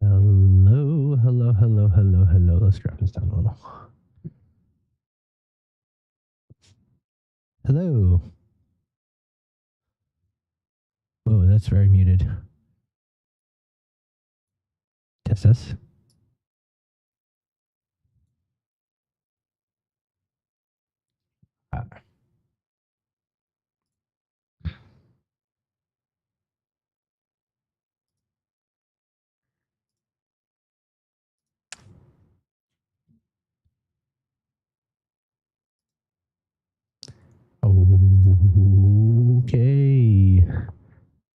Hello, hello, hello, hello, hello. Let's drop this down a little. Hello. Whoa, that's very muted. Test this. Okay.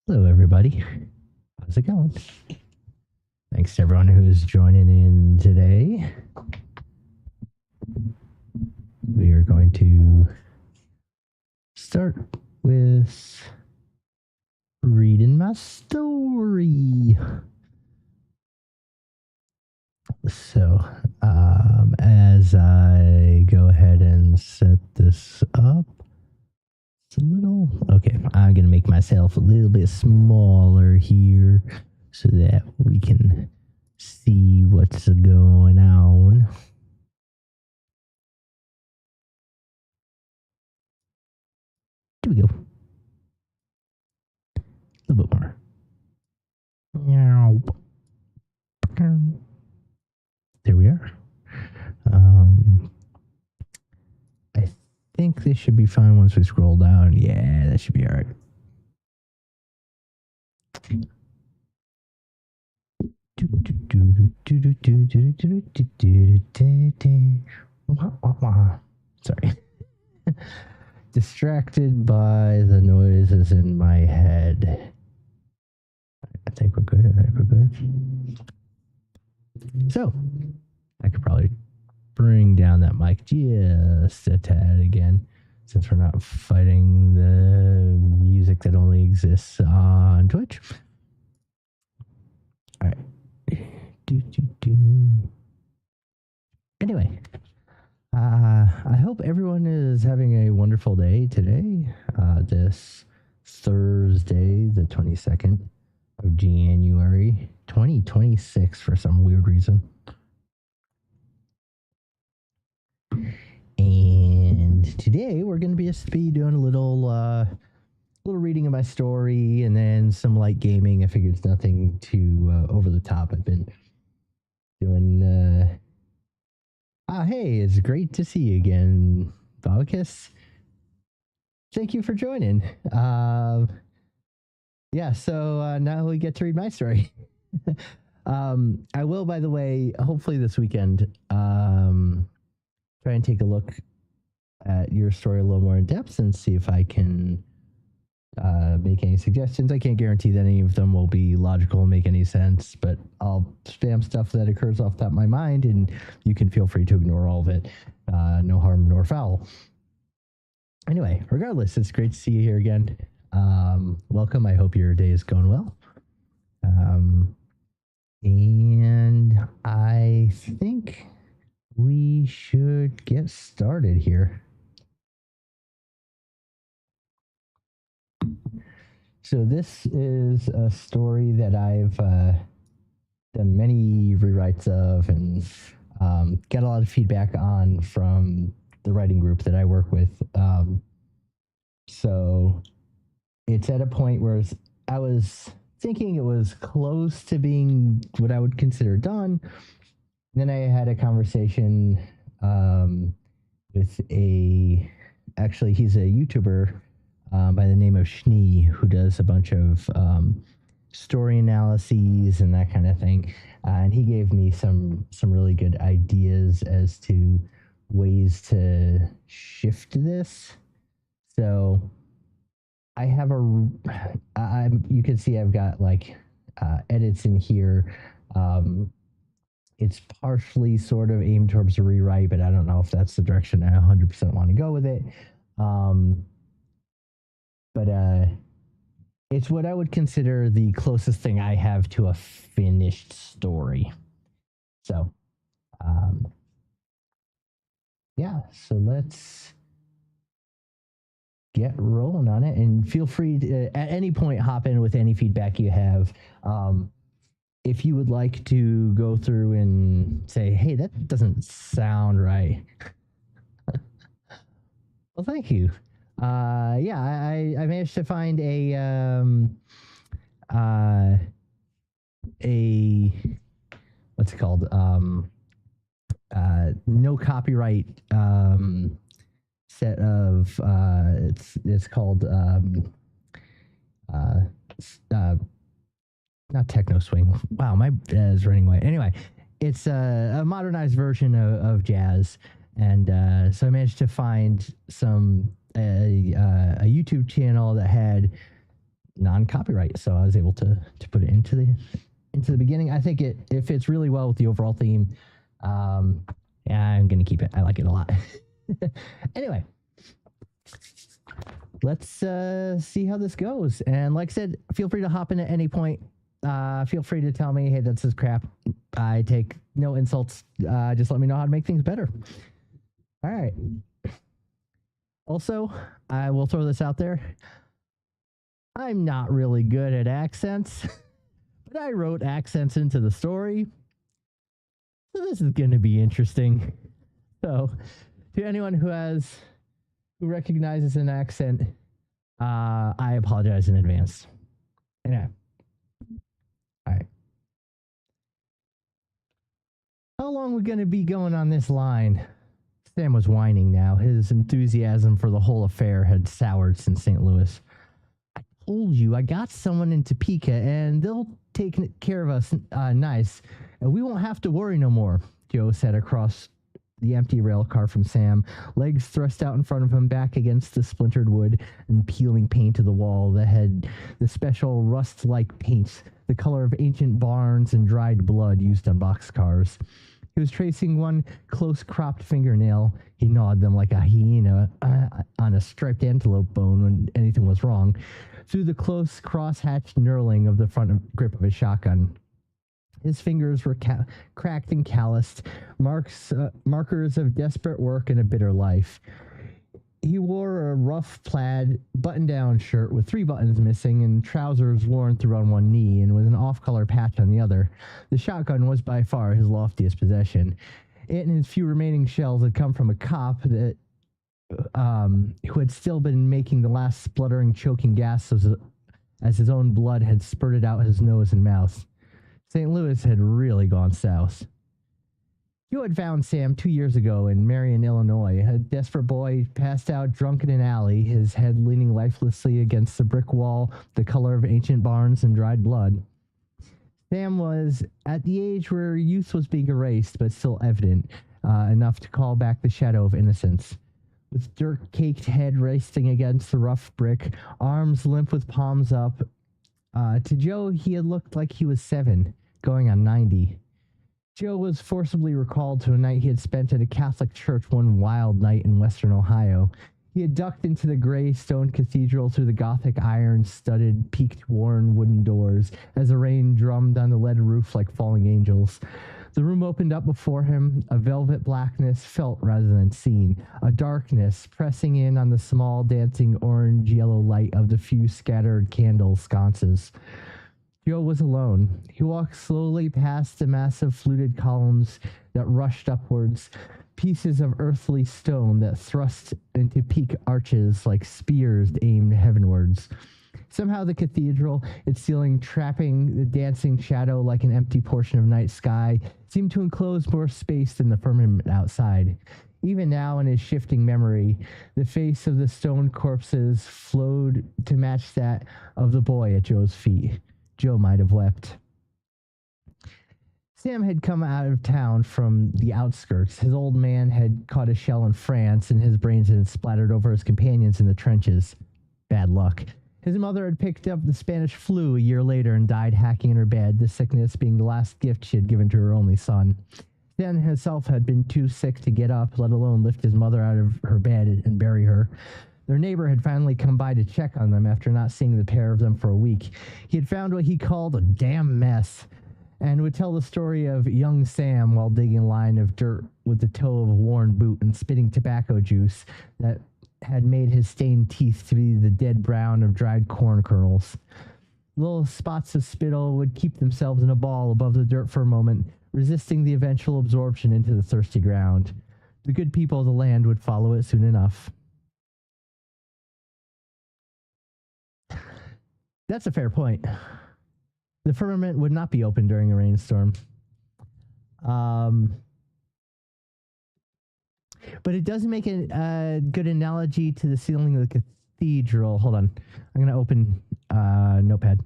Hello, everybody. How's it going? Thanks to everyone who's joining in today. We are going to start with reading my story. So, as I go ahead and set this up, it's a little okay. I'm gonna make myself a little bit smaller here so that we can see what's going on. Here we go. A little bit more. There we are. I think this should be fine once we scroll down. Yeah, that should be all right. Sorry. Distracted by the noises in my head. I think we're good. So, I could probably bring down that mic just a tad again, since we're not fighting the music that only exists on Twitch. All right. Anyway, I hope everyone is having a wonderful day today. This Thursday, the 22nd of January, 2026, for some weird reason. And today we're going to be doing a little reading of my story and then some light gaming. I figured it's nothing too over the top. I've been doing. Hey, it's great to see you again, Bobicus. Thank you for joining. Yeah, so now we get to read my story. I will, by the way, hopefully this weekend, try and take a look at your story a little more in depth and see if I can make any suggestions. I can't guarantee that any of them will be logical and make any sense, but I'll spam stuff that occurs off the top of my mind, and you can feel free to ignore all of it. No harm nor foul. Anyway, regardless, it's great to see you here again. Welcome. I hope your day is going well. And I think we should get started here. So this is a story that I've done many rewrites of and got a lot of feedback on from the writing group that I work with. So it's at a point where I was thinking it was close to being what I would consider done. Then I had a conversation with actually he's a YouTuber by the name of Schnee, who does a bunch of story analyses and that kind of thing. And he gave me some really good ideas as to ways to shift this. So I have you can see I've got like edits in here. It's partially sort of aimed towards a rewrite, but I don't know if that's the direction I 100% want to go with it. But it's what I would consider the closest thing I have to a finished story. So, yeah, so let's get rolling on it, and feel free to, at any point, hop in with any feedback you have. if you would like to go through and say, hey, that doesn't sound right. Well, thank you. Yeah, I managed to find a what's it called? No copyright set of it's called not techno swing. Wow, my is running away. Anyway, it's a modernized version of jazz, and so I managed to find some a YouTube channel that had non-copyright, so I was able to put it into the beginning. I think it fits really well with the overall theme. Yeah, I'm gonna keep it. I like it a lot. Anyway, let's see how this goes. And like I said, feel free to hop in at any point. Feel free to tell me, hey, that's this crap. I take no insults. Just let me know how to make things better. All right. Also, I will throw this out there. I'm not really good at accents, but I wrote accents into the story. So this is going to be interesting. So, to anyone who recognizes an accent, I apologize in advance. Anyway. All right. How long are we going to be going on this line? Sam was whining now. His enthusiasm for the whole affair had soured since St. Louis. I told you, I got someone in Topeka, and they'll take care of us nice, and we won't have to worry no more, Joe said across the empty rail car from Sam, legs thrust out in front of him, back against the splintered wood and peeling paint of the wall that had the special rust-like paints, the color of ancient barns and dried blood used on boxcars. He was tracing one close-cropped fingernail. He gnawed them like a hyena on a striped antelope bone when anything was wrong, through the close, cross-hatched knurling of the front grip of his shotgun. His fingers were cracked and calloused, markers of desperate work and a bitter life. He wore a rough plaid button-down shirt with 3 buttons missing and trousers worn through on one knee and with an off-color patch on the other. The shotgun was by far his loftiest possession. It and his few remaining shells had come from a cop that who had still been making the last spluttering, choking gasps as his own blood had spurted out his nose and mouth. St. Louis had really gone south. Joe had found Sam 2 years ago in Marion, Illinois, a desperate boy passed out drunk in an alley, his head leaning lifelessly against the brick wall, the color of ancient barns and dried blood. Sam was at the age where youth was being erased, but still evident, enough to call back the shadow of innocence. With dirt-caked head resting against the rough brick, arms limp with palms up, to Joe, he had looked like he was 7, going on 90. Joe was forcibly recalled to a night he had spent at a Catholic church one wild night in western Ohio. He had ducked into the gray stone cathedral through the Gothic iron-studded, peaked-worn wooden doors as the rain drummed on the lead roof like falling angels. The room opened up before him, a velvet blackness felt rather than seen, a darkness pressing in on the small, dancing orange-yellow light of the few scattered candle sconces. Joe was alone. He walked slowly past the massive fluted columns that rushed upwards, pieces of earthly stone that thrust into peak arches like spears aimed heavenwards. Somehow the cathedral, its ceiling trapping the dancing shadow like an empty portion of night sky, seemed to enclose more space than the firmament outside. Even now, in his shifting memory, the face of the stone corpses flowed to match that of the boy at Joe's feet. Joe might have wept. Sam had come out of town from the outskirts. His old man had caught a shell in France, and his brains had splattered over his companions in the trenches. Bad luck. His mother had picked up the Spanish flu a year later and died hacking in her bed, the sickness being the last gift she had given to her only son. Sam himself had been too sick to get up, let alone lift his mother out of her bed and bury her. Their neighbor had finally come by to check on them after not seeing the pair of them for a week. He had found what he called a damn mess, and would tell the story of young Sam while digging a line of dirt with the toe of a worn boot and spitting tobacco juice that had made his stained teeth to be the dead brown of dried corn kernels. Little spots of spittle would keep themselves in a ball above the dirt for a moment, resisting the eventual absorption into the thirsty ground. The good people of the land would follow it soon enough. That's a fair point. The firmament would not be open during a rainstorm. But it does make a good analogy to the ceiling of the cathedral. Hold on. I'm going to open Notepad.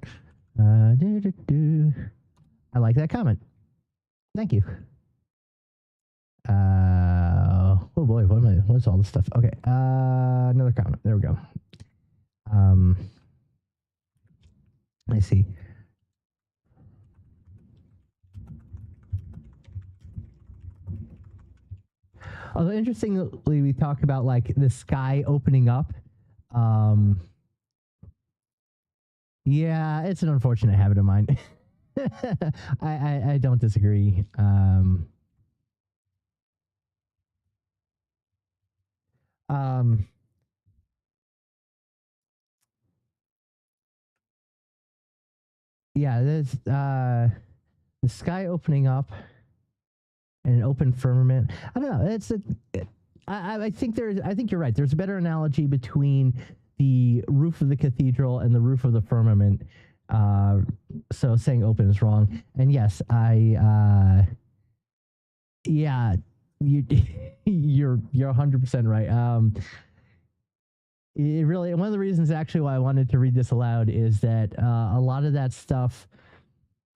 I like that comment. Thank you. Oh boy, what's all this stuff? Okay. Another comment. There we go. I see. Although interestingly, we talk about like the sky opening up. Yeah, it's an unfortunate habit of mine. I don't disagree. Yeah, there's the sky opening up and an open firmament. I don't know. I think you're right. There's a better analogy between the roof of the cathedral and the roof of the firmament. So saying open is wrong. And yes, yeah, you're 100% right. It really, one of the reasons actually why I wanted to read this aloud is that a lot of that stuff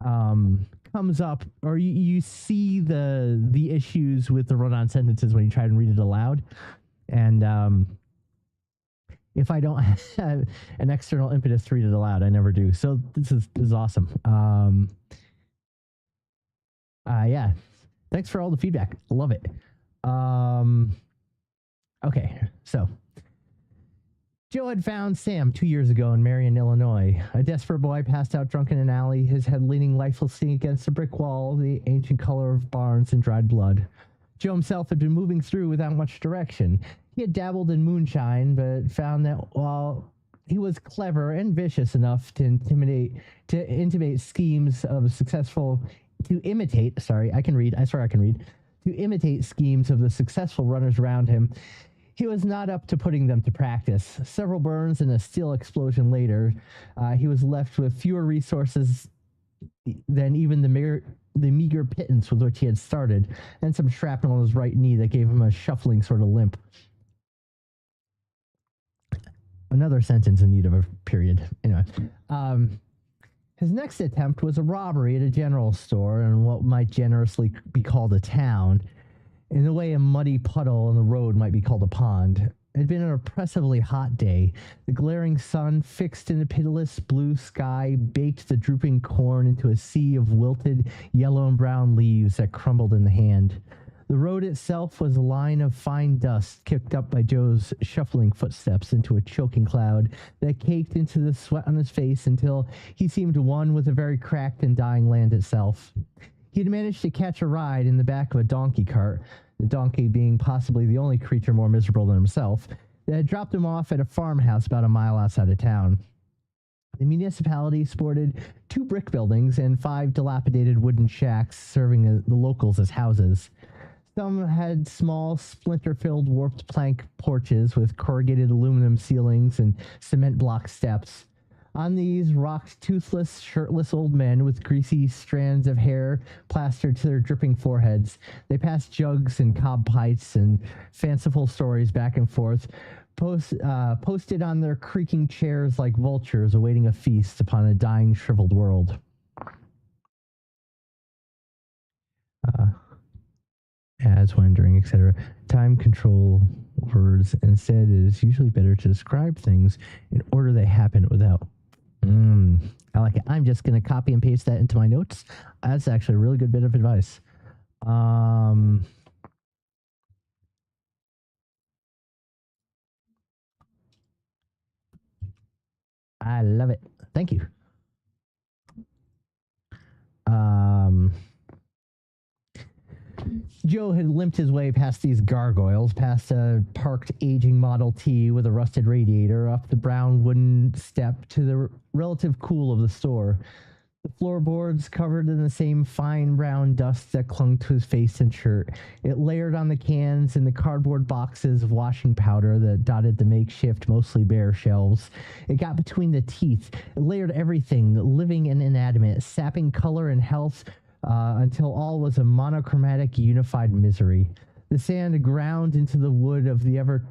comes up, or you see the issues with the run-on sentences when you try and read it aloud, and if I don't have an external impetus to read it aloud, I never do. So this is awesome. Yeah, thanks for all the feedback. Love it. Okay, so Joe had found Sam 2 years ago in Marion, Illinois. A desperate boy passed out drunk in an alley, his head leaning lifelessly against a brick wall, the ancient color of barns and dried blood. Joe himself had been moving through without much direction. He had dabbled in moonshine, but found that while he was clever and vicious enough to intimate schemes of successful, to imitate schemes of the successful runners around him, he was not up to putting them to practice. Several burns and a steel explosion later, he was left with fewer resources than even the meager pittance with which he had started, and some shrapnel on his right knee that gave him a shuffling sort of limp. Another sentence in need of a period. Anyway, his next attempt was a robbery at a general store in what might generously be called a town, in the way a muddy puddle on the road might be called a pond. It had been an oppressively hot day. The glaring sun, fixed in a pitiless blue sky, baked the drooping corn into a sea of wilted yellow and brown leaves that crumbled in the hand. The road itself was a line of fine dust kicked up by Joe's shuffling footsteps into a choking cloud that caked into the sweat on his face until he seemed one with the very cracked and dying land itself. He had managed to catch a ride in the back of a donkey cart, the donkey being possibly the only creature more miserable than himself, that had dropped him off at a farmhouse about a mile outside of town. The municipality sported 2 brick buildings and 5 dilapidated wooden shacks serving the locals as houses. Some had small, splinter-filled warped plank porches with corrugated aluminum ceilings and cement block steps. On these rocked toothless, shirtless old men with greasy strands of hair plastered to their dripping foreheads. They passed jugs and cob pipes and fanciful stories back and forth, posted on their creaking chairs like vultures awaiting a feast upon a dying, shriveled world. As, when, during, etc. Time control words. Instead, it is usually better to describe things in order they happen without. I like it. I'm just going to copy and paste that into my notes. That's actually a really good bit of advice. I love it. Thank you. Joe had limped his way past these gargoyles, past a parked aging Model T with a rusted radiator, up the brown wooden step to the relative cool of the store. The floorboards covered in the same fine brown dust that clung to his face and shirt. It layered on the cans and the cardboard boxes of washing powder that dotted the makeshift, mostly bare shelves. It got between the teeth. It layered everything, living and inanimate, sapping color and health until all was a monochromatic, unified misery. The sand ground into the wood of the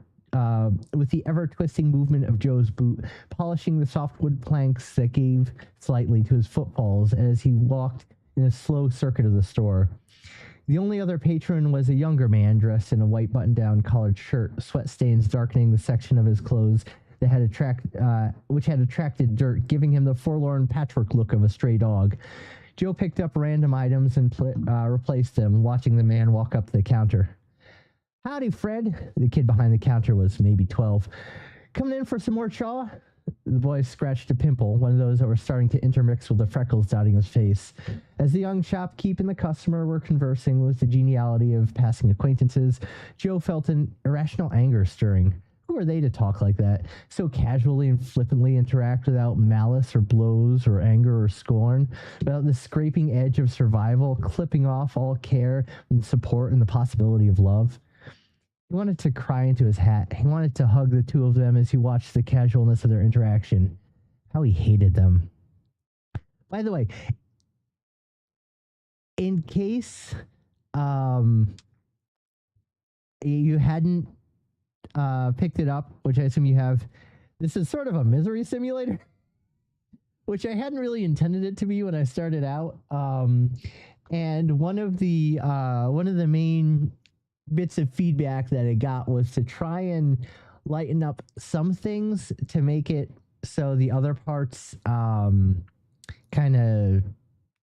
with the ever-twisting movement of Joe's boot, polishing the soft wood planks that gave slightly to his footfalls as he walked in a slow circuit of the store. The only other patron was a younger man dressed in a white button-down collared shirt, sweat stains darkening the section of his clothes that which had attracted dirt, giving him the forlorn patchwork look of a stray dog. Joe picked up random items and replaced them, watching the man walk up to the counter. Howdy, Fred. The kid behind the counter was maybe 12. Coming in for some more chaw? The boy scratched a pimple, one of those that were starting to intermix with the freckles dotting his face. As the young shopkeep and the customer were conversing with the geniality of passing acquaintances, Joe felt an irrational anger stirring. Who are they to talk like that? So casually and flippantly interact without malice or blows or anger or scorn, without the scraping edge of survival, clipping off all care and support and the possibility of love. He wanted to cry into his hat. He wanted to hug the two of them as he watched the casualness of their interaction. How he hated them. By the way, in case you hadn't picked it up, which I assume you have, this is sort of a misery simulator, which I hadn't really intended it to be when I started out. And one of the main bits of feedback that I got was to try and lighten up some things to make it so the other parts kind of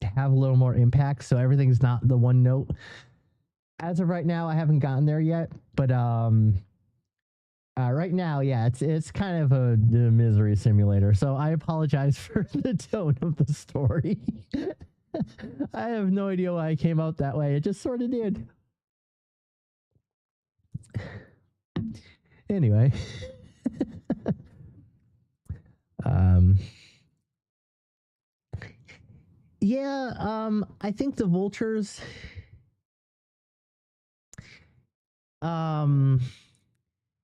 have a little more impact, so everything's not the one note. As of right now, I haven't gotten there yet, but right now, yeah, it's kind of the misery simulator, so I apologize for the tone of the story. I have no idea why I came out that way. It just sort of did. Anyway. I think the vultures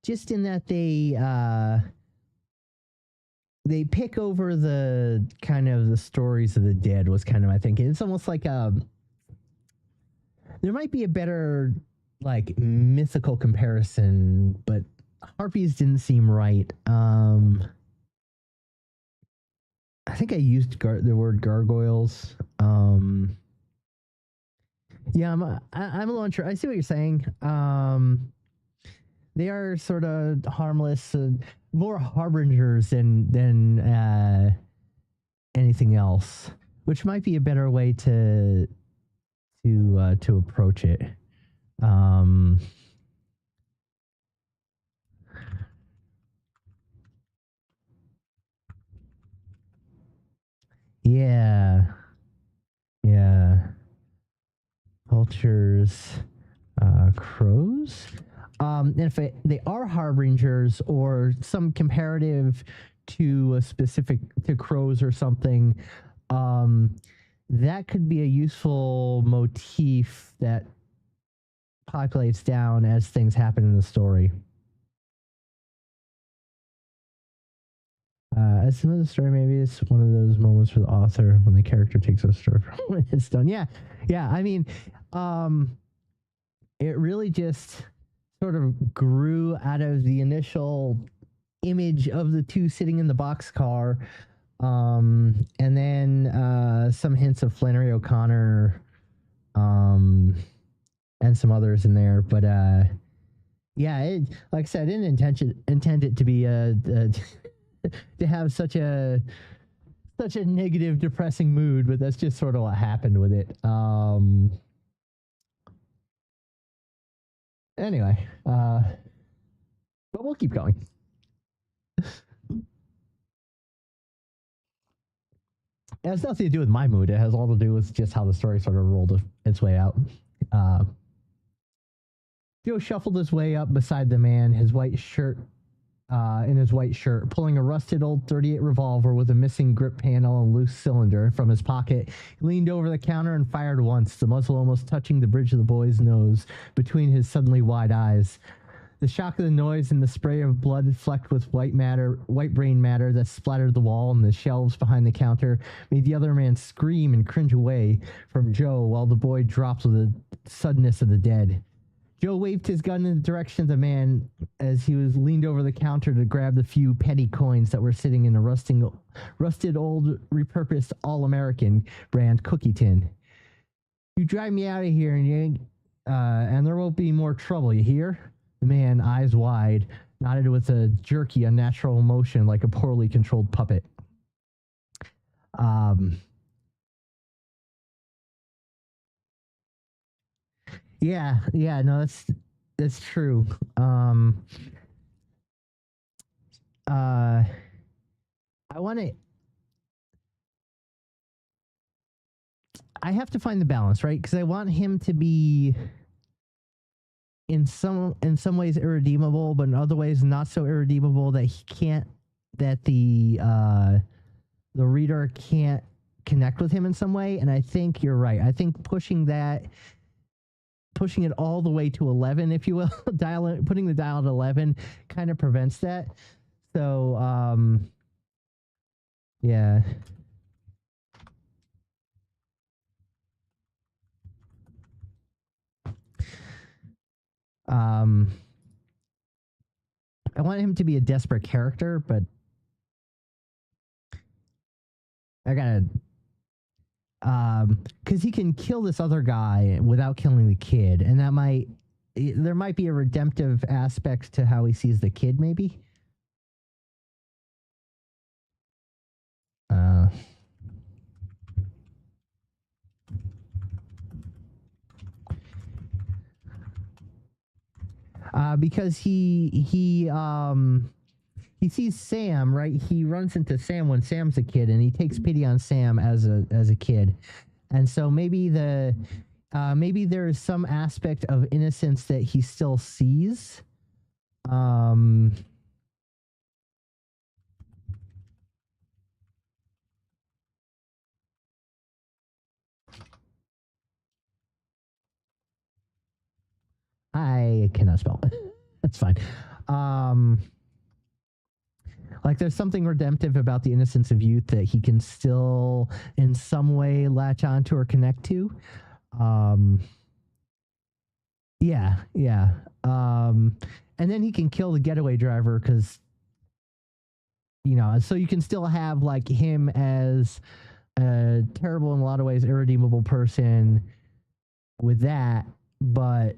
just in that they pick over the kind of the stories of the dead was kind of my thinking. It's almost like there might be a better like mythical comparison, but harpies didn't seem right. I think I used the word gargoyles. Yeah, I'm a little unsure. I see what you're saying. They are sort of harmless, more harbingers than anything else, which might be a better way to approach it. Yeah. Vultures, crows. And if they are harbingers or some comparative to a specific to crows or something, that could be a useful motif that populates down as things happen in the story. As some of the story, maybe it's one of those moments for the author when the character takes a story from it's done. Yeah. I mean, it really just sort of grew out of the initial image of the two sitting in the boxcar, and then some hints of Flannery O'Connor, and some others in there. But yeah, like I said, I didn't intend it to be to have such a negative, depressing mood, but that's just sort of what happened with it. Anyway, but we'll keep going. It has nothing to do with my mood. It has all to do with just how the story sort of rolled its way out. Joe shuffled his way up beside the man, his white shirt in his white shirt, pulling a rusted old .38 revolver with a missing grip panel and loose cylinder from his pocket. He leaned over the counter and fired once, the muzzle almost touching the bridge of the boy's nose between his suddenly wide eyes. The shock of the noise and the spray of blood flecked with white brain matter that splattered the wall and the shelves behind the counter made the other man scream and cringe away from Joe while the boy dropped with the suddenness of the dead. Joe waved his gun in the direction of the man as he was leaned over the counter to grab the few petty coins that were sitting in a rusted old repurposed All-American brand cookie tin. You drive me out of here and there won't be more trouble, you hear? The man, eyes wide, nodded with a jerky, unnatural motion like a poorly controlled puppet. Yeah, no, that's true. I have to find the balance, right? Because I want him to be in some ways irredeemable, but in other ways not so irredeemable that the reader can't connect with him in some way. And I think you're right. I think pushing it all the way to 11, if you will, putting the dial at 11 kind of prevents that. So, yeah. I want him to be a desperate character, but I gotta, because he can kill this other guy without killing the kid, and there might be a redemptive aspect to how he sees the kid, maybe. Because he sees Sam, right? He runs into Sam when Sam's a kid, and he takes pity on Sam as a kid, and so maybe maybe there is some aspect of innocence that he still sees. I cannot spell. That's fine. Like there's something redemptive about the innocence of youth that he can still in some way latch onto or connect to. Yeah. And then he can kill the getaway driver because, so you can still have like him as a terrible, in a lot of ways, irredeemable person with that, but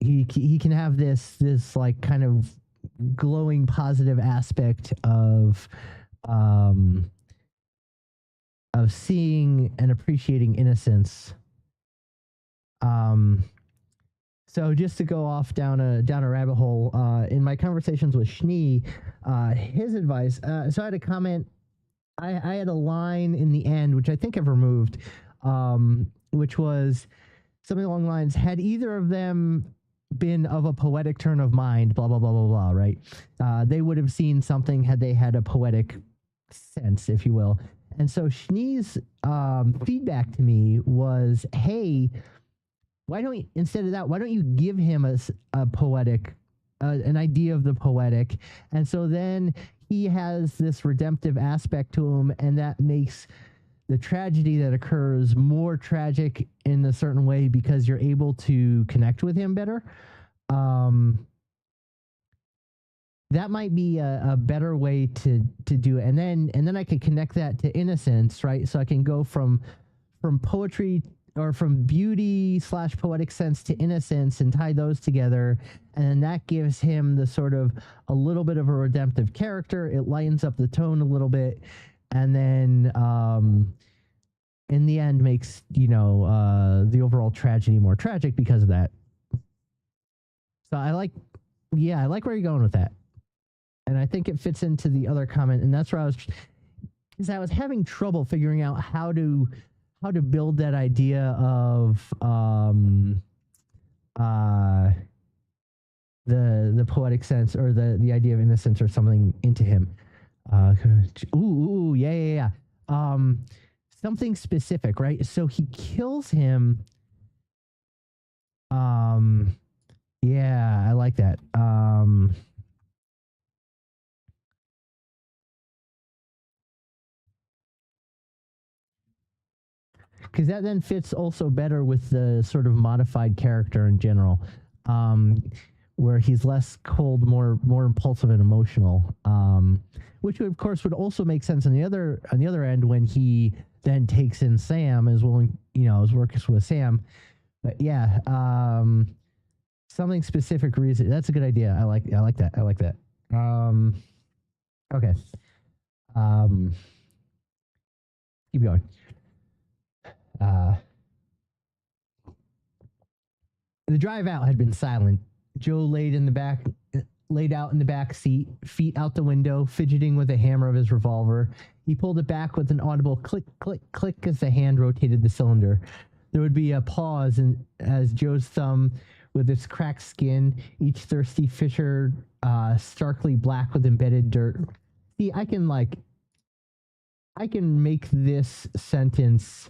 he can have this like kind of glowing positive aspect of seeing and appreciating innocence. So just to go off down a rabbit hole, in my conversations with Schnee, his advice, so I had a comment, I had a line in the end, which I think I've removed, which was something along the lines, had either of them been of a poetic turn of mind, blah, blah, blah, blah, blah, right? They would have seen something had they had a poetic sense, if you will. And so Schnee's feedback to me was, hey, why don't you give him a poetic, an idea of the poetic? And so then he has this redemptive aspect to him, and that makes the tragedy that occurs more tragic in a certain way because you're able to connect with him better. That might be a better way to do it. And then I could connect that to innocence, right? So I can go from poetry or from beauty / poetic sense to innocence and tie those together. And then that gives him the sort of a little bit of a redemptive character. It lightens up the tone a little bit. And then in the end makes, the overall tragedy more tragic because of that. So I like where you're going with that. And I think it fits into the other comment. And that's where I was having trouble figuring out how to how to build that idea of uh the poetic sense, or the idea of innocence or something into him. Yeah, yeah, yeah. Something specific, right? So he kills him. Yeah, I like that. Because that then fits also better with the sort of modified character in general, where he's less cold, more impulsive and emotional. Which would, of course would also make sense on the other end when he then takes in Sam, is willing, is working with Sam. But yeah, something specific reason. That's a good idea. I like that. I like that. Okay. Keep going. The drive out had been silent. Joe laid out in the back seat, feet out the window, fidgeting with the hammer of his revolver. He pulled it back with an audible click, click, click as the hand rotated the cylinder. There would be a pause as Joe's thumb, with its cracked skin, each thirsty fissure starkly black with embedded dirt. See, I can make this sentence.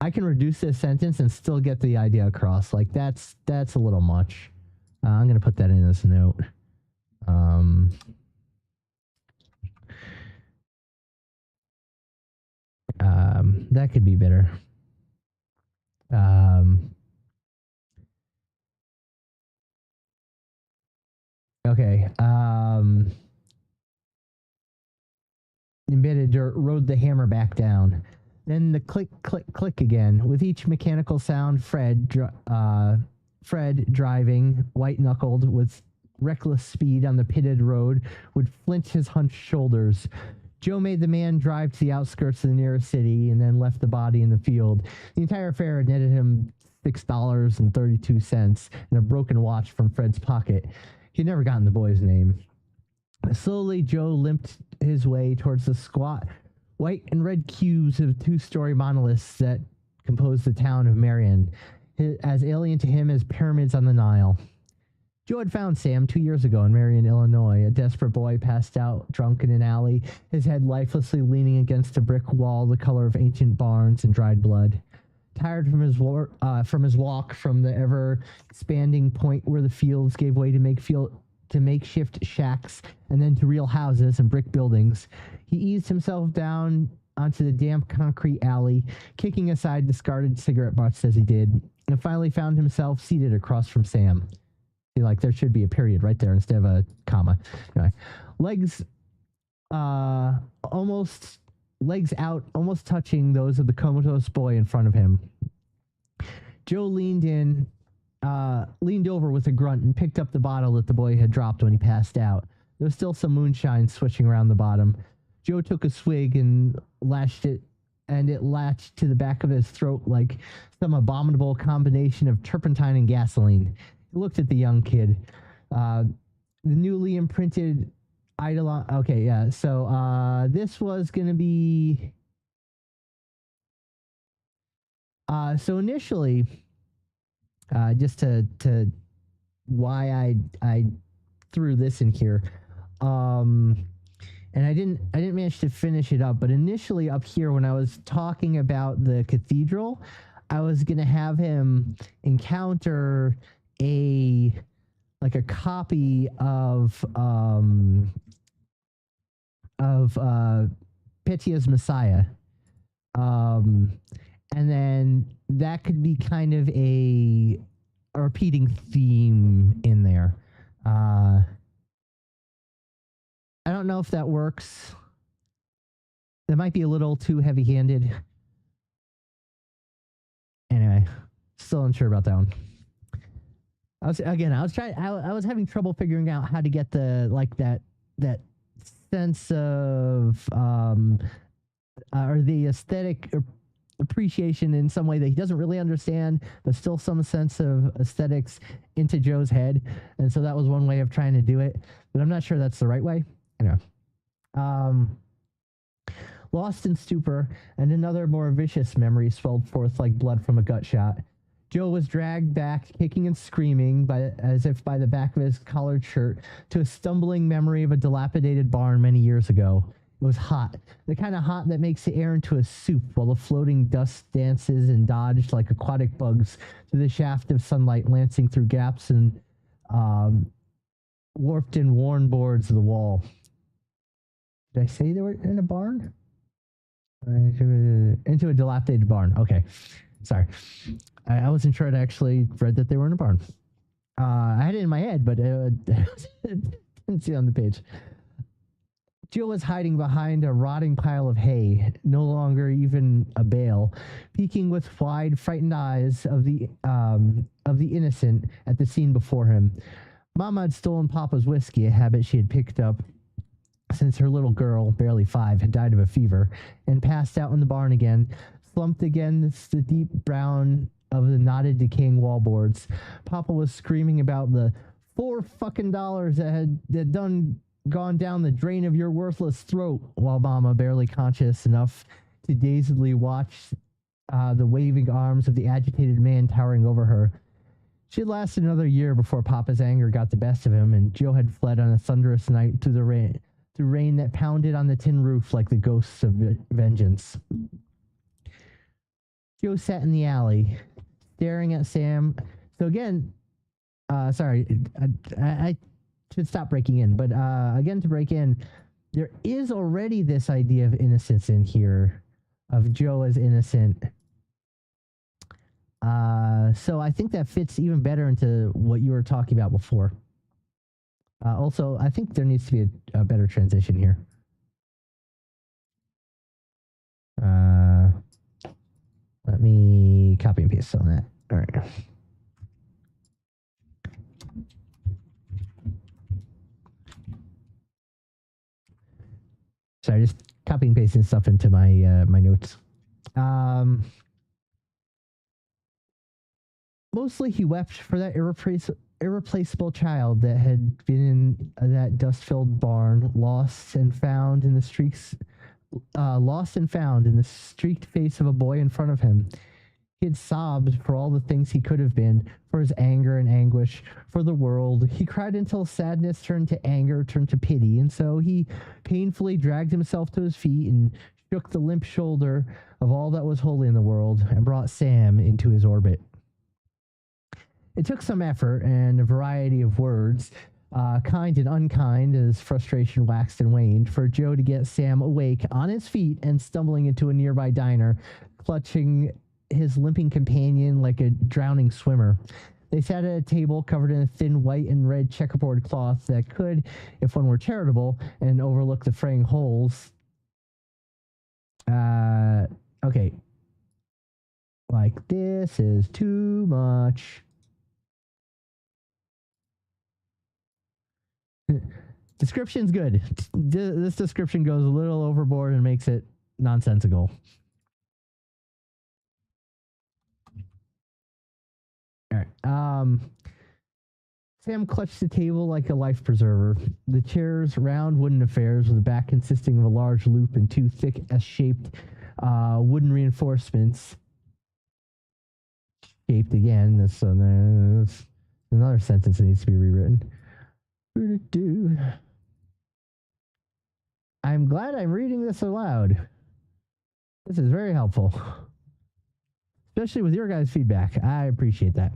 I can reduce this sentence and still get the idea across. Like that's a little much. I'm gonna put that in as a note. That could be better. Okay. Embedded dirt rode the hammer back down. Then the click, click, click again. With each mechanical sound, Fred driving, white-knuckled, with reckless speed on the pitted road, would flinch his hunched shoulders. Joe made the man drive to the outskirts of the nearest city and then left the body in the field. The entire affair had netted him $6.32 and a broken watch from Fred's pocket. He'd never gotten the boy's name. Slowly, Joe limped his way towards the squat white and red cubes of two-story monoliths that composed the town of Marion, as alien to him as pyramids on the Nile. Joe had found Sam 2 years ago in Marion, Illinois, a desperate boy passed out drunk in an alley, his head lifelessly leaning against a brick wall the color of ancient barns and dried blood. Tired from his walk from the ever-expanding point where the fields gave way to makeshift shacks and then to real houses and brick buildings, he eased himself down onto the damp concrete alley, kicking aside discarded cigarette butts as he did, and finally found himself seated across from Sam. Like, there should be a period right there instead of a comma. Anyway, legs out, almost touching those of the comatose boy in front of him. Joe leaned over with a grunt and picked up the bottle that the boy had dropped when he passed out. There was still some moonshine swishing around the bottom. Joe took a swig and it latched to the back of his throat like some abominable combination of turpentine and gasoline. He looked at the young kid. The newly imprinted Eidolon. Okay, yeah. So this was going to be. So initially, just to why I threw this in here, and I didn't manage to finish it up. But initially up here, when I was talking about the cathedral, I was going to have him encounter a copy of Pettia's Messiah, and then that could be kind of a repeating theme in there. I don't know if that works. That might be a little too heavy-handed. Anyway, still unsure about that one. I was having trouble figuring out how to get that sense of or the aesthetic appreciation in some way that he doesn't really understand, but still some sense of aesthetics into Joe's head. And so that was one way of trying to do it, but I'm not sure that's the right way. Anyway, Lost in stupor, and another more vicious memory swelled forth like blood from a gut shot. Joe was dragged back, kicking and screaming, as if by the back of his collared shirt, to a stumbling memory of a dilapidated barn many years ago. It was hot, the kind of hot that makes the air into a soup, while the floating dust dances and dodged like aquatic bugs through the shaft of sunlight lancing through gaps and warped and worn boards of the wall. Did I say they were in a barn? Into a dilapidated barn. Okay. Sorry. I wasn't sure I'd actually read that they were in a barn. I had it in my head, but didn't see it on the page. Jill was hiding behind a rotting pile of hay, no longer even a bale, peeking with wide, frightened eyes of the innocent at the scene before him. Mama had stolen Papa's whiskey, a habit she had picked up since her little girl, barely 5, had died of a fever, and passed out in the barn again, slumped against the deep brown of the knotted, decaying wallboards. Papa was screaming about the $4 that had gone down the drain of your worthless throat, while Mama, barely conscious enough to dazedly watch the waving arms of the agitated man towering over her. She had lasted another year before Papa's anger got the best of him, and Joe had fled on a thunderous night through rain that pounded on the tin roof like the ghosts of vengeance. Joe sat in the alley, staring at Sam. So again, sorry, I should stop breaking in, but again, to break in, there is already this idea of innocence in here, of Joe as innocent. So I think that fits even better into what you were talking about before. Also, I think there needs to be a better transition here. Let me copy and paste on that. All right. Sorry, just copy and pasting stuff into my my notes. Mostly he wept for that irreplaceable child that had been in that dust-filled barn, lost and found in the streaked face of a boy in front of him. He had sobbed for all the things he could have been, for his anger and anguish, for the world. He cried until sadness turned to anger, turned to pity, and so he painfully dragged himself to his feet and shook the limp shoulder of all that was holy in the world and brought Sam into his orbit. It took some effort and a variety of words, kind and unkind, as frustration waxed and waned, for Joe to get Sam awake on his feet and stumbling into a nearby diner, clutching his limping companion like a drowning swimmer. They sat at a table covered in a thin white and red checkerboard cloth that could, if one were charitable, and overlook the fraying holes. Okay. Like, this is too much. Description's good. This description goes a little overboard and makes it nonsensical. All right. Sam clutched the table like a life preserver. The chairs, round wooden affairs with a back consisting of a large loop and 2 thick S-shaped wooden reinforcements. Shaped again. That's another sentence that needs to be rewritten. I'm glad I'm reading this aloud. This is very helpful. Especially with your guys' feedback. I appreciate that.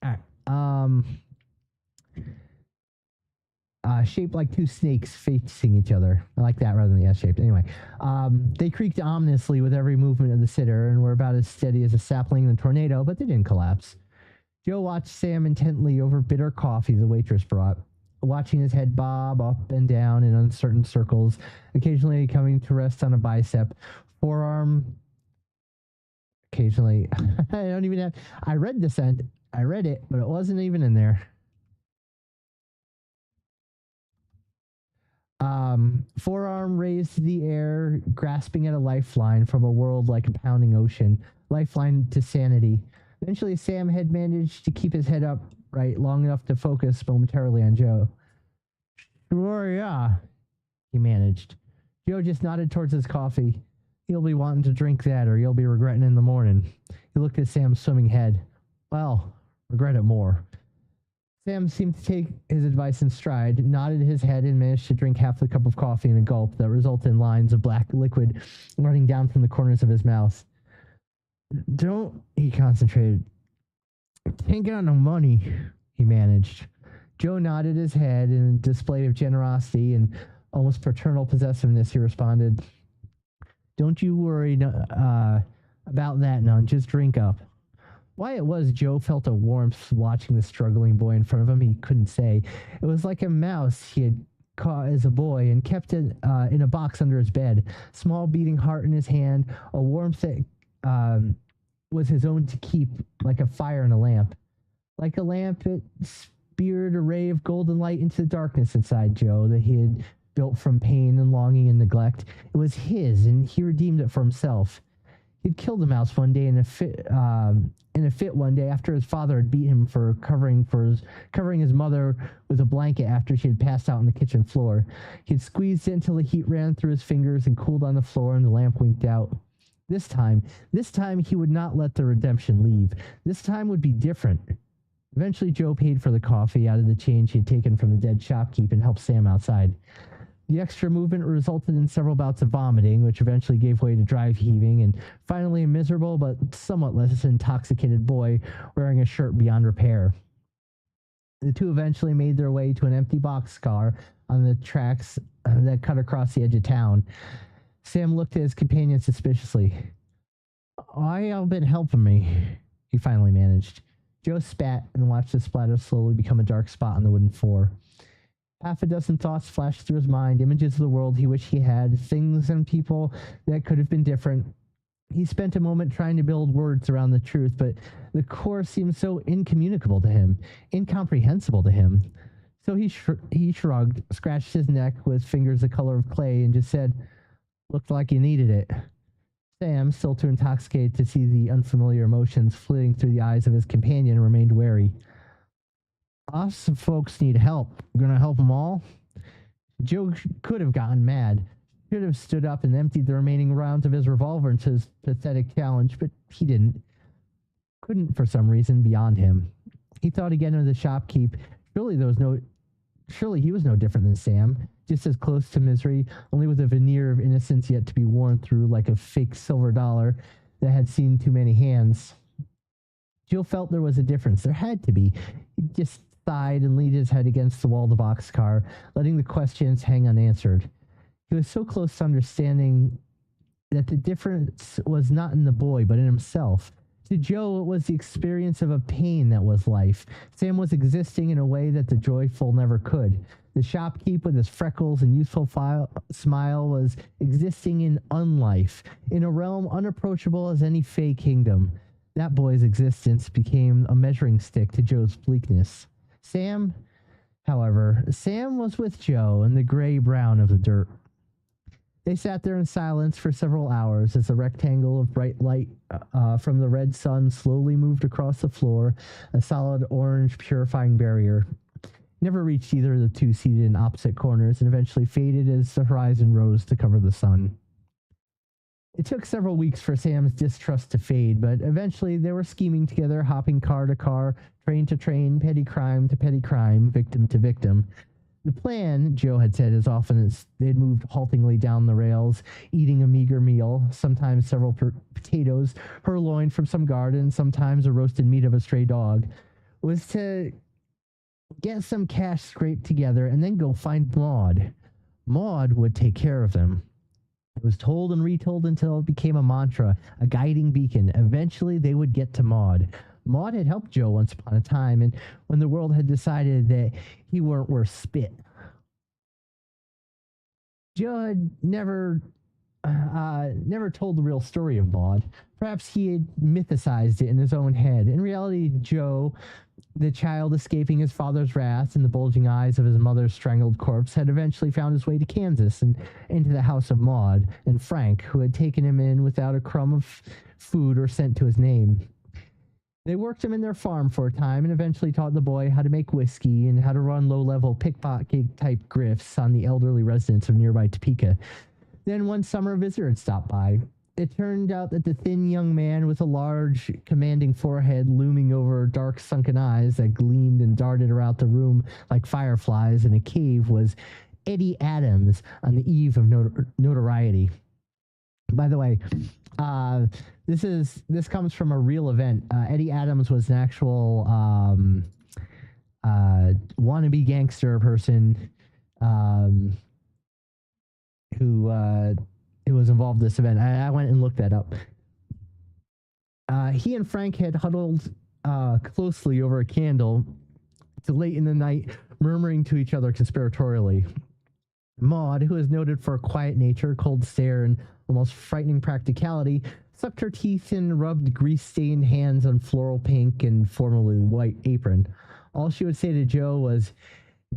All right. Shaped like 2 snakes facing each other. I like that rather than the S-shaped. Anyway, they creaked ominously with every movement of the sitter and were about as steady as a sapling in a tornado, but they didn't collapse. Joe watched Sam intently over bitter coffee the waitress brought, watching his head bob up and down in uncertain circles, occasionally coming to rest on a bicep, forearm. Occasionally, I read the sent. I read it, but it wasn't even in there. Forearm raised to the air, grasping at a lifeline from a world like a pounding ocean, lifeline to sanity. Eventually, Sam had managed to keep his head up right long enough to focus momentarily on Joe. Sure, yeah, he managed. Joe just nodded towards his coffee. You'll be wanting to drink that, or you'll be regretting it in the morning. He looked at Sam's swimming head. Well, regret it more. Sam seemed to take his advice in stride, nodded his head, and managed to drink half the cup of coffee in a gulp that resulted in lines of black liquid running down from the corners of his mouth. Don't, he concentrated. Ain't got no money, he managed. Joe nodded his head in a display of generosity and almost paternal possessiveness. He responded, Don't you worry about that none, just drink up. Why it was Joe felt a warmth watching the struggling boy in front of him, he couldn't say. It was like a mouse he had caught as a boy and kept it in a box under his bed. Small beating heart in his hand, a warmth that was his own to keep, like a fire in a lamp. Like a lamp, it speared a ray of golden light into the darkness inside Joe that he had built from pain and longing and neglect. It was his, and he redeemed it for himself. He'd killed the mouse one day in a fit one day after his father had beat him for covering his mother with a blanket after she had passed out on the kitchen floor. He'd squeezed it until the heat ran through his fingers and cooled on the floor, and the lamp winked out. This time he would not let the redemption leave. This time would be different. Eventually, Joe paid for the coffee out of the change he had taken from the dead shopkeep and helped Sam outside. The extra movement resulted in several bouts of vomiting, which eventually gave way to dry heaving, and finally a miserable but somewhat less intoxicated boy wearing a shirt beyond repair. The two eventually made their way to an empty boxcar on the tracks that cut across the edge of town. Sam looked at his companion suspiciously. Why y'all been helping me? He finally managed. Joe spat and watched the splatter slowly become a dark spot on the wooden floor. Half a dozen thoughts flashed through his mind, images of the world he wished he had, things and people that could have been different. He spent a moment trying to build words around the truth, but the core seemed so incommunicable to him, incomprehensible to him. So he shrugged, scratched his neck with fingers the color of clay, and just said, Looked like you needed it. Sam, still too intoxicated to see the unfamiliar emotions flitting through the eyes of his companion, remained wary. Us folks need help. Gonna help them all? Joe could have gotten mad. Should have stood up and emptied the remaining rounds of his revolver into his pathetic challenge, but he didn't. Couldn't for some reason beyond him. He thought again of the shopkeep. Surely he was no different than Sam, just as close to misery, only with a veneer of innocence yet to be worn through like a fake silver dollar that had seen too many hands. Joe felt there was a difference. There had to be. He just sighed and leaned his head against the wall of the boxcar, letting the questions hang unanswered. He was so close to understanding that the difference was not in the boy, but in himself. To Joe, it was the experience of a pain that was life. Sam was existing in a way that the joyful never could. The shopkeep with his freckles and youthful smile was existing in unlife, in a realm unapproachable as any fey kingdom. That boy's existence became a measuring stick to Joe's bleakness. Sam was with Joe in the gray-brown of the dirt. They sat there in silence for several hours as a rectangle of bright light from the red sun slowly moved across the floor, a solid orange purifying barrier. Never reached either of the two seated in opposite corners and eventually faded as the horizon rose to cover the sun. It took several weeks for Sam's distrust to fade, but eventually they were scheming together, hopping car to car, train to train, petty crime to petty crime, victim to victim. The plan, Joe had said as often as they'd moved haltingly down the rails, eating a meager meal, sometimes several potatoes, purloined from some garden, sometimes a roasted meat of a stray dog, was to get some cash scraped together and then go find Maud. Maud would take care of them. It was told and retold until it became a mantra, a guiding beacon. Eventually they would get to Maud. Maud had helped Joe once upon a time, and when the world had decided that he weren't worth spit. Joe had never told the real story of Maud. Perhaps he had mythicized it in his own head. In reality, Joe, the child escaping his father's wrath and the bulging eyes of his mother's strangled corpse, had eventually found his way to Kansas and into the house of Maud and Frank, who had taken him in without a crumb of food or cent to his name. They worked him in their farm for a time and eventually taught the boy how to make whiskey and how to run low-level pickpocket-type grifts on the elderly residents of nearby Topeka. Then one summer, a visitor had stopped by. It turned out that the thin young man with a large, commanding forehead looming over dark, sunken eyes that gleamed and darted around the room like fireflies in a cave was Eddie Adams on the eve of notoriety. By the way, this comes from a real event. Eddie Adams was an actual wannabe gangster person who was involved in this event. I went and looked that up. He and Frank had huddled closely over a candle till late in the night, murmuring to each other conspiratorially. Maud, who is noted for a quiet nature, cold stare, and almost frightening practicality, sucked her teeth and rubbed grease-stained hands on floral pink and formally white apron. All she would say to Joe was,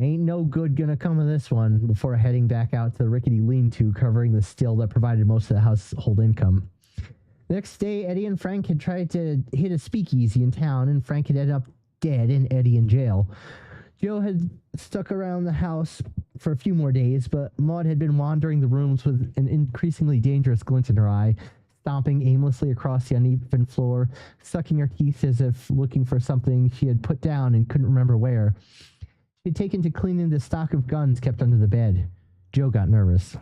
"Ain't no good gonna come of this one," before heading back out to the rickety lean-to covering the still that provided most of the household income. The next day, Eddie and Frank had tried to hit a speakeasy in town, and Frank had ended up dead and Eddie in jail. Joe had stuck around the house for a few more days, but Maud had been wandering the rooms with an increasingly dangerous glint in her eye, stomping aimlessly across the uneven floor, sucking her teeth as if looking for something she had put down and couldn't remember where. She had taken to cleaning the stock of guns kept under the bed. Joe got nervous.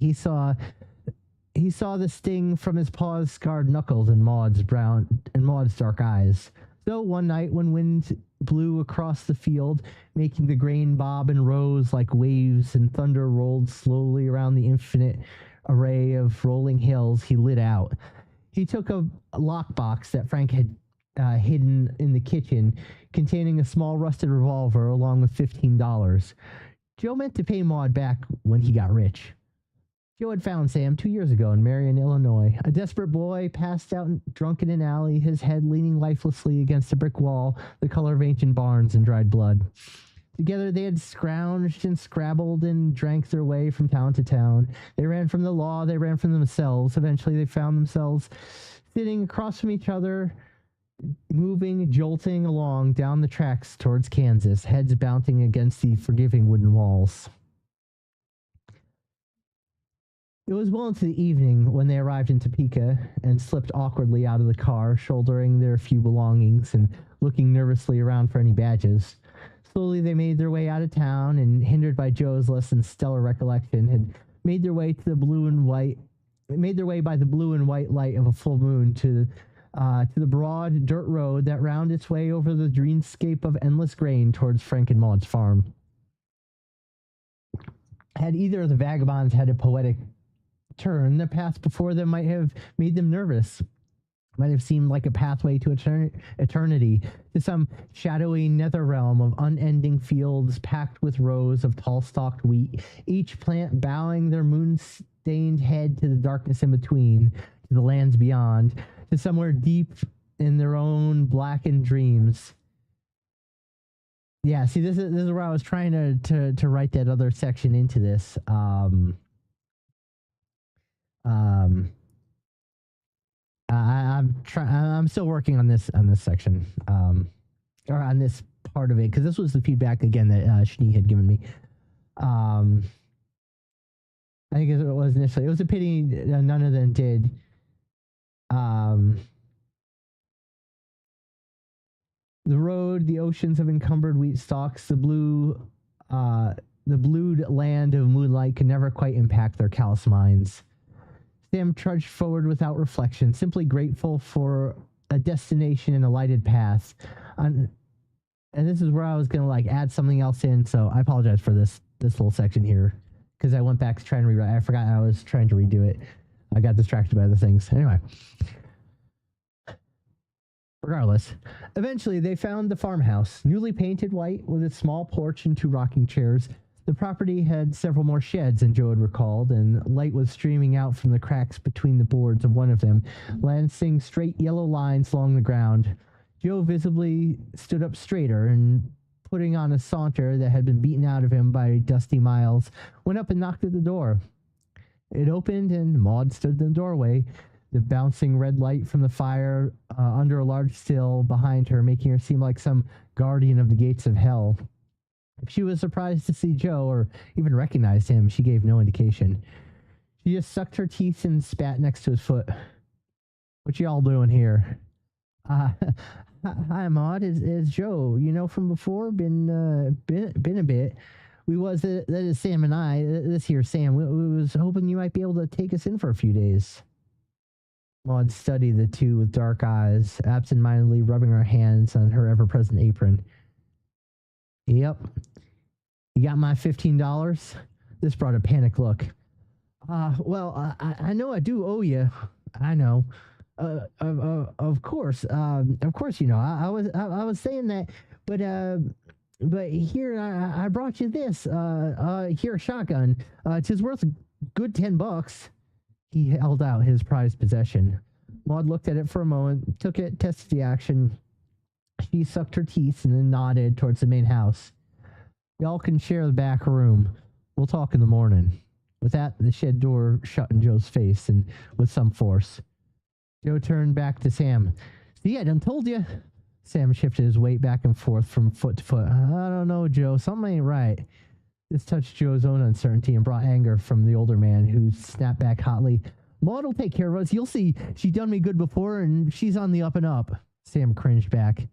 He saw the sting from his paw's scarred knuckles in Maud's dark eyes. So one night when wind blew across the field, making the grain bob and rose like waves, and thunder rolled slowly around the infinite array of rolling hills, he lit out. He took a lockbox that Frank had hidden in the kitchen, containing a small rusted revolver along with $15. Joe meant to pay Maud back when he got rich. Joe had found Sam 2 years ago in Marion, Illinois, a desperate boy passed out drunk in an alley, his head leaning lifelessly against a brick wall, the color of ancient barns and dried blood. Together they had scrounged and scrabbled and drank their way from town to town. They ran from the law, they ran from themselves. Eventually they found themselves sitting across from each other, moving, jolting along down the tracks towards Kansas, heads bouncing against the forgiving wooden walls. It was well into the evening when they arrived in Topeka and slipped awkwardly out of the car, shouldering their few belongings and looking nervously around for any badges. Slowly they made their way out of town, and hindered by Joe's less than stellar recollection, had made their way by the blue and white light of a full moon to the broad dirt road that wound its way over the dreamscape of endless grain towards Frank and Maud's farm. Had either of the vagabonds had a poetic turn, the path before them might have made them nervous, might have seemed like a pathway to eternity, to some shadowy nether realm of unending fields packed with rows of tall-stalked wheat, each plant bowing their moon-stained head to the darkness in between, to the lands beyond, to somewhere deep in their own blackened dreams. Yeah, see, this is where I was trying to write that other section into this. I'm still working on this section, or on this part of it, because this was the feedback again that Shani had given me. I think it was initially. It was a pity none of them did. The road, the oceans of encumbered wheat stalks, the blued land of moonlight could never quite impact their callous minds. Sam trudged forward without reflection, simply grateful for a destination and a lighted path. And this is where I was going to add something else in, so I apologize for this little section here, because I went back to try and rewrite. I forgot I was trying to redo it. I got distracted by other things. Anyway. Regardless, eventually they found the farmhouse, newly painted white with its small porch and 2 rocking chairs. The property had several more sheds than Joe had recalled, and light was streaming out from the cracks between the boards of one of them, lancing straight yellow lines along the ground. Joe visibly stood up straighter, and putting on a saunter that had been beaten out of him by Dusty Miles, went up and knocked at the door. It opened, and Maud stood in the doorway, the bouncing red light from the fire under a large still behind her, making her seem like some guardian of the gates of hell. If she was surprised to see Joe, or even recognized him, she gave no indication. She just sucked her teeth and spat next to his foot. What y'all doing here? Uh, hi, Maud. Is Joe? You know from before? Been a bit. We was that is Sam and I. This here Sam. We was hoping you might be able to take us in for a few days. Maud studied the two with dark eyes, absent-mindedly rubbing her hands on her ever-present apron. Yep. You got my $15? This brought a panicked look. Well, I know I do owe you. I know. Of course. You know. I was saying that, but here I brought you this. Here a shotgun. Tis worth a good $10. He held out his prized possession. Maud looked at it for a moment, took it, tested the action. She sucked her teeth and then nodded towards the main house. Y'all can share the back room. We'll talk in the morning. With that, the shed door shut in Joe's face and with some force. Joe turned back to Sam. See, I done told you. Sam shifted his weight back and forth from foot to foot. I don't know, Joe. Something ain't right. This touched Joe's own uncertainty and brought anger from the older man, who snapped back hotly. Maud will take care of us. You'll see. She done me good before, and she's on the up and up. Sam cringed back.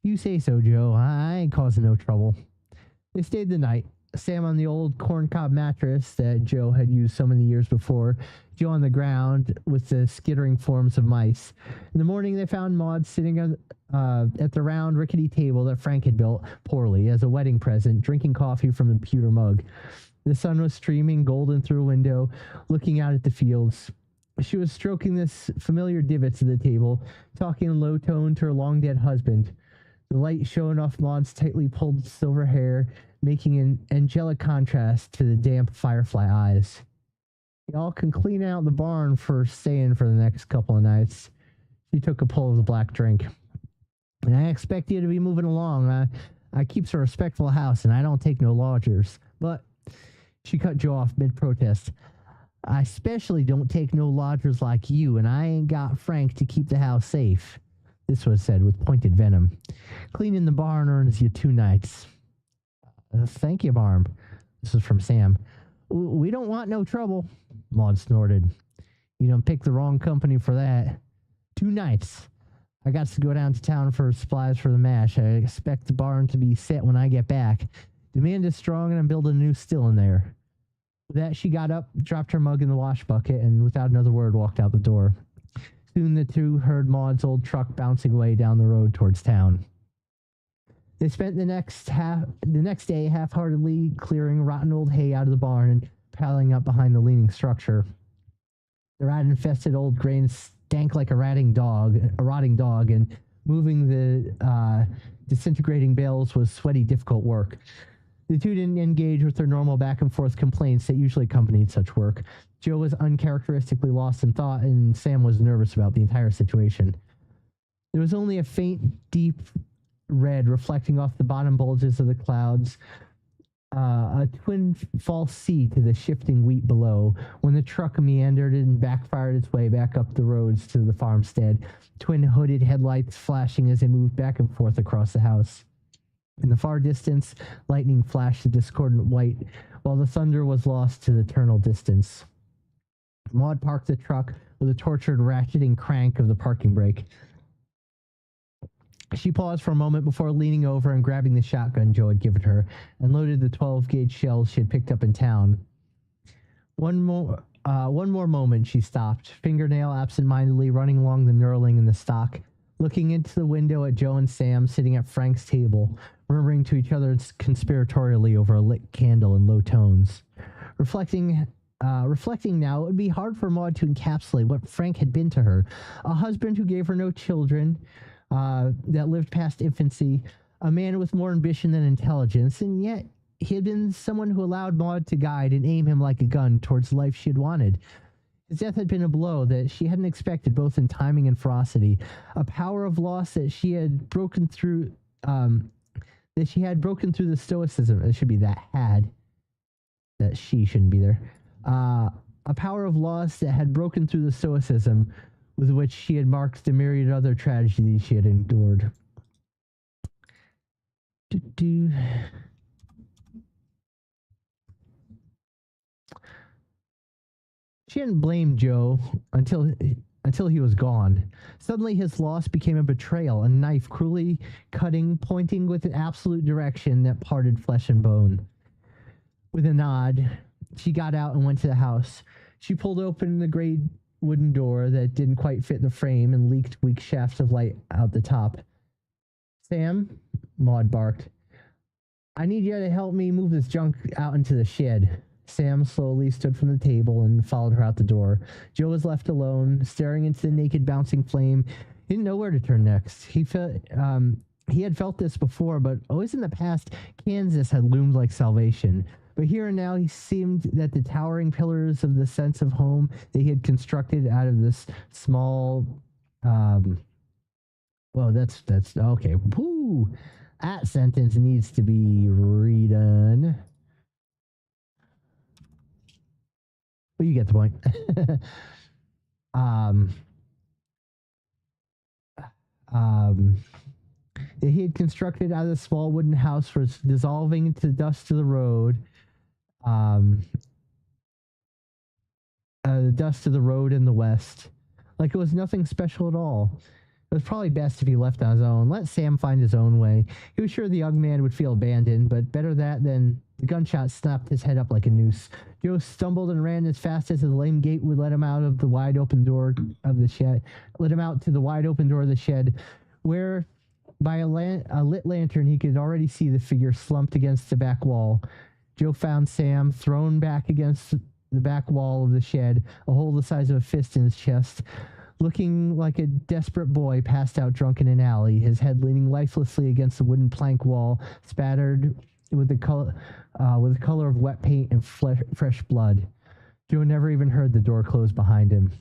You say so, Joe. I ain't causing no trouble. They stayed the night. Sam on the old corncob mattress that Joe had used so many years before, Joe on the ground with the skittering forms of mice. In the morning, they found Maud sitting at the round, rickety table that Frank had built poorly as a wedding present, drinking coffee from the pewter mug. The sun was streaming golden through a window, looking out at the fields. She was stroking this familiar divots of the table, talking in low tone to her long-dead husband. The light shone off Maud's tightly pulled silver hair, making an angelic contrast to the damp firefly eyes. Y'all can clean out the barn for staying for the next couple of nights. She took a pull of the black drink. And I expect you to be moving along. I keeps a respectful house, and I don't take no lodgers. But she cut Joe off mid-protest. I especially don't take no lodgers like you, and I ain't got Frank to keep the house safe. This was said with pointed venom. Cleaning the barn earns you 2 nights. Thank you, Barm. This is from Sam. We don't want no trouble, Maud snorted. You done picked the wrong company for that. 2 nights. I got to go down to town for supplies for the mash. I expect the barn to be set when I get back. Demand is strong, and I'm building a new still in there. With that, she got up, dropped her mug in the wash bucket, and without another word walked out the door. Soon the two heard Maud's old truck bouncing away down the road towards town. They spent the next day half-heartedly clearing rotten old hay out of the barn and piling up behind the leaning structure. The rat-infested old grain stank like a rotting dog, and moving the disintegrating bales was sweaty, difficult work. The two didn't engage with their normal back-and-forth complaints that usually accompanied such work. Joe was uncharacteristically lost in thought, and Sam was nervous about the entire situation. There was only a faint, deep red reflecting off the bottom bulges of the clouds, a twin false sea to the shifting wheat below. When the truck meandered and backfired its way back up the roads to the farmstead, twin hooded headlights flashing as they moved back and forth across the house. In the far distance, lightning flashed a discordant white, while the thunder was lost to the eternal distance. Maud parked the truck with a tortured ratcheting crank of the parking brake. She paused for a moment before leaning over and grabbing the shotgun Joe had given her, and loaded the 12-gauge shells she had picked up in town. One more moment, she stopped, fingernail absent-mindedly running along the knurling in the stock, looking into the window at Joe and Sam sitting at Frank's table, murmuring to each other conspiratorially over a lit candle in low tones. Reflecting now, it would be hard for Maud to encapsulate what Frank had been to her. A husband who gave her no children, that lived past infancy, a man with more ambition than intelligence, and yet he had been someone who allowed Maud to guide and aim him like a gun towards the life she had wanted. His death had been a blow that she hadn't expected, both in timing and ferocity, a power of loss that she had broken through, the stoicism. It should be that she shouldn't be there. A power of loss that had broken through the stoicism with which she had marked the myriad other tragedies she had endured. She hadn't blamed Joe until he was gone. Suddenly his loss became a betrayal, a knife cruelly cutting, pointing with an absolute direction that parted flesh and bone. With a nod, she got out and went to the house. She pulled open the gray wooden door that didn't quite fit the frame and leaked weak shafts of light out the top. Sam, Maud barked. I need you to help me move this junk out into the shed. Sam slowly stood from the table and followed her out the door. Joe was left alone, staring into the naked, bouncing flame. He didn't know where to turn next. He had felt this before, but always in the past, Kansas had loomed like salvation. But here and now, he seemed that the towering pillars of the sense of home that he had constructed out of this small, well, that's okay. Woo! That sentence needs to be redone. Well, you get the point. He had constructed out of the small wooden house was dissolving into the dust of the road. The dust of the road in the west. Like it was nothing special at all. It was probably best if he left on his own. Let Sam find his own way. He was sure the young man would feel abandoned, but better that than the gunshot snapped his head up like a noose. Joe stumbled and ran as fast as his lame gait would let him out of the wide open door of the shed. Let him out to the wide open door of the shed, where by a lit lantern he could already see the figure slumped against the back wall. Joe found Sam thrown back against the back wall of the shed, a hole the size of a fist in his chest. Looking like a desperate boy passed out drunk in an alley, his head leaning lifelessly against the wooden plank wall, spattered with the color of wet paint and fresh blood. Joe never even heard the door close behind him.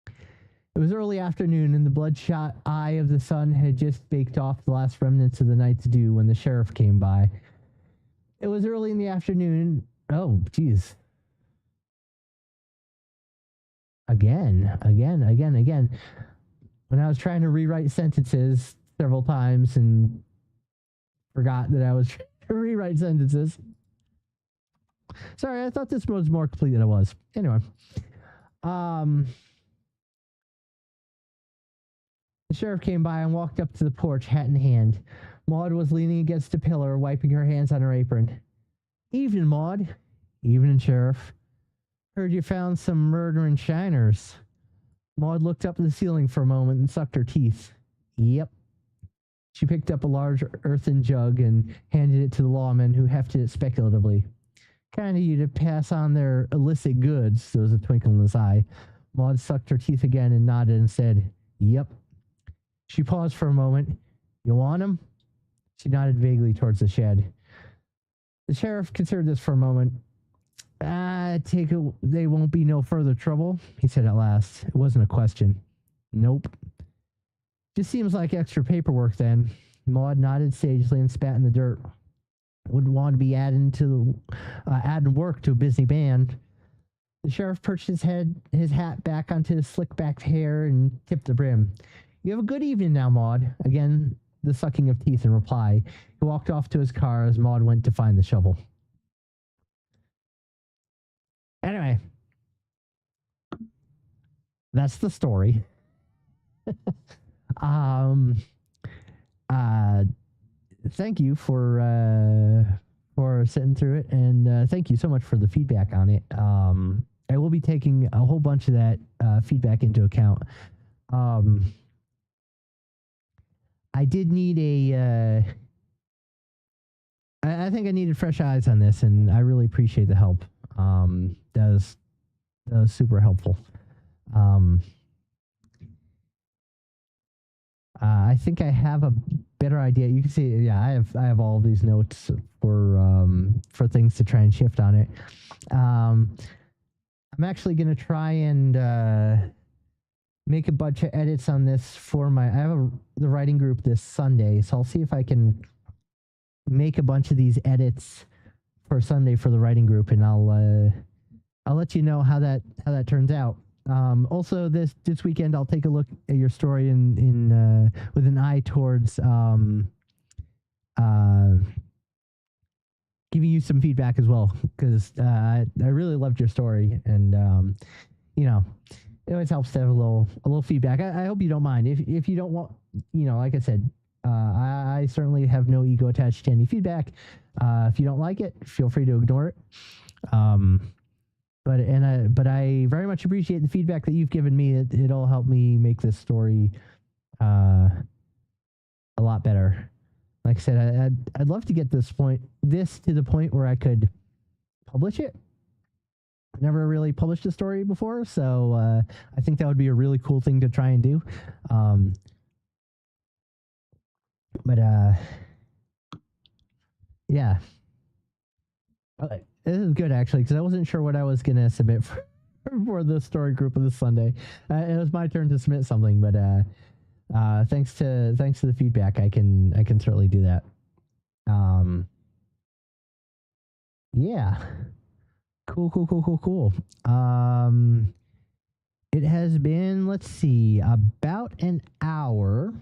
It was early afternoon, and the bloodshot eye of the sun had just baked off the last remnants of the night's dew when the sheriff came by. It was early in the afternoon. Oh, geez. Again. When I was trying to rewrite sentences several times and forgot that I was trying to rewrite sentences. Sorry, I thought this was more complete than it was. Anyway. The sheriff came by and walked up to the porch, hat in hand. Maud was leaning against a pillar, wiping her hands on her apron. Evening, Maud. Evening, Sheriff. Heard you found some murdering shiners. Maud looked up at the ceiling for a moment and sucked her teeth. Yep. She picked up a large earthen jug and handed it to the lawman, who hefted it speculatively. Kind of you to pass on their illicit goods. There was a twinkle in his eye. Maud sucked her teeth again and nodded and said, Yep. She paused for a moment. You want 'em? She nodded vaguely towards the shed. The sheriff considered this for a moment. I take it they won't be no further trouble, he said at last. It wasn't a question. Nope. Just seems like extra paperwork then. Maud nodded sagely and spat in the dirt. Wouldn't want to be adding work to a busy band. The sheriff perched his hat back onto his slick-backed hair and tipped the brim. You have a good evening now, Maud. Again, the sucking of teeth in reply. He walked off to his car as Maud went to find the shovel. Anyway, that's the story. Thank you for sitting through it, and thank you so much for the feedback on it. I will be taking a whole bunch of that feedback into account. I did need I think I needed fresh eyes on this, and I really appreciate the help. That was super helpful. I think I have a better idea. You can see, yeah, I have all of these notes for things to try and shift on it. I'm actually going to try and make a bunch of edits on this for I have the writing group this Sunday, so I'll see if I can make a bunch of these edits for Sunday for the writing group, and I'll let you know how that turns out. Also, this weekend I'll take a look at your story in with an eye towards giving you some feedback as well, because I really loved your story, and you know, it always helps to have a little feedback. I hope you don't mind. If you don't want, like I said, I certainly have no ego attached to any feedback. If you don't like it, feel free to ignore it. But I very much appreciate the feedback that you've given me. It'll help me make this story a lot better. Like I said, I'd love to get this to the point where I could publish it. I've never really published a story before, so I think that would be a really cool thing to try and do. Yeah. This is good, actually, because I wasn't sure what I was going to submit for the story group of this Sunday. It was my turn to submit something, but thanks to the feedback, I can certainly do that. Yeah. Cool. It has been, let's see, about an hour.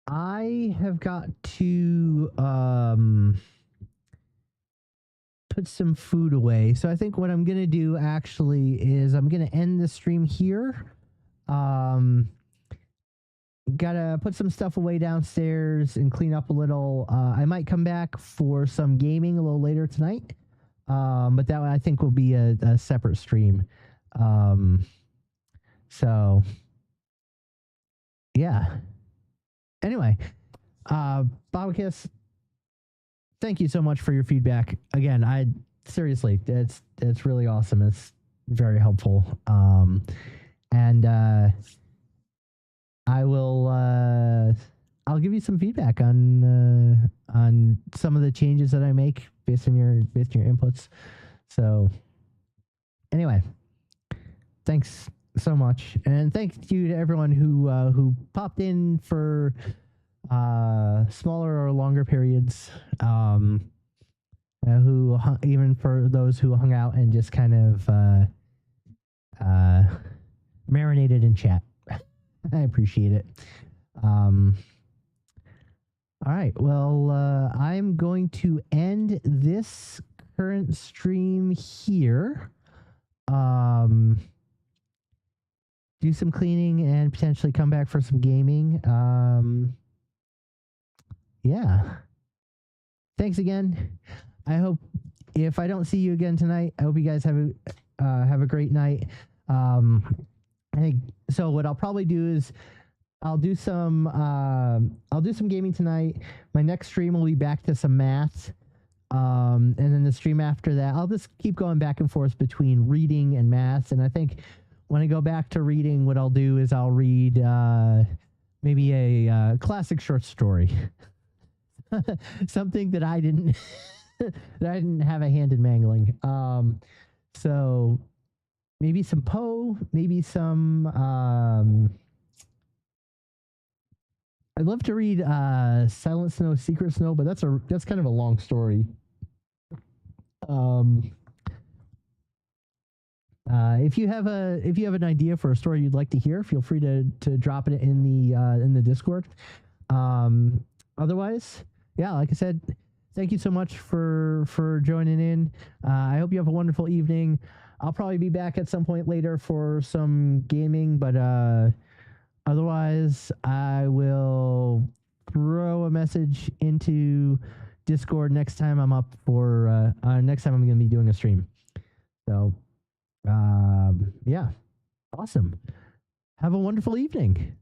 I have got to put some food away. So I think what I'm going to do actually is I'm going to end the stream here. Gotta put some stuff away downstairs and clean up a little. I might come back for some gaming a little later tonight. But that I think will be a separate stream. So yeah. Anyway, Bobakiss, thank you so much for your feedback. Again, seriously, it's really awesome. It's very helpful. And I will I'll give you some feedback on some of the changes that I make based on your inputs. So anyway, thanks so much, and thank you to everyone who popped in for smaller or longer periods. Who even for those who hung out and just kind of marinated in chat. I appreciate it. All right. Well, I'm going to end this current stream here. Do some cleaning and potentially come back for some gaming. Yeah. Thanks again. I hope if I don't see you again tonight, I hope you guys have a great night. I think so. What I'll probably do is I'll do some gaming tonight. My next stream will be back to some math. And then the stream after that, I'll just keep going back and forth between reading and math. And I think when I go back to reading, what I'll do is I'll read maybe a classic short story, something that I didn't have a hand in mangling. So maybe some Poe, maybe some. I'd love to read Silent Snow, Secret Snow, but that's kind of a long story. If you have an idea for a story you'd like to hear, feel free to drop it in the Discord. Otherwise, yeah, like I said, thank you so much for joining in. I hope you have a wonderful evening. I'll probably be back at some point later for some gaming, but otherwise, I will throw a message into Discord next time I'm up for next time I'm going to be doing a stream. So, yeah, awesome. Have a wonderful evening.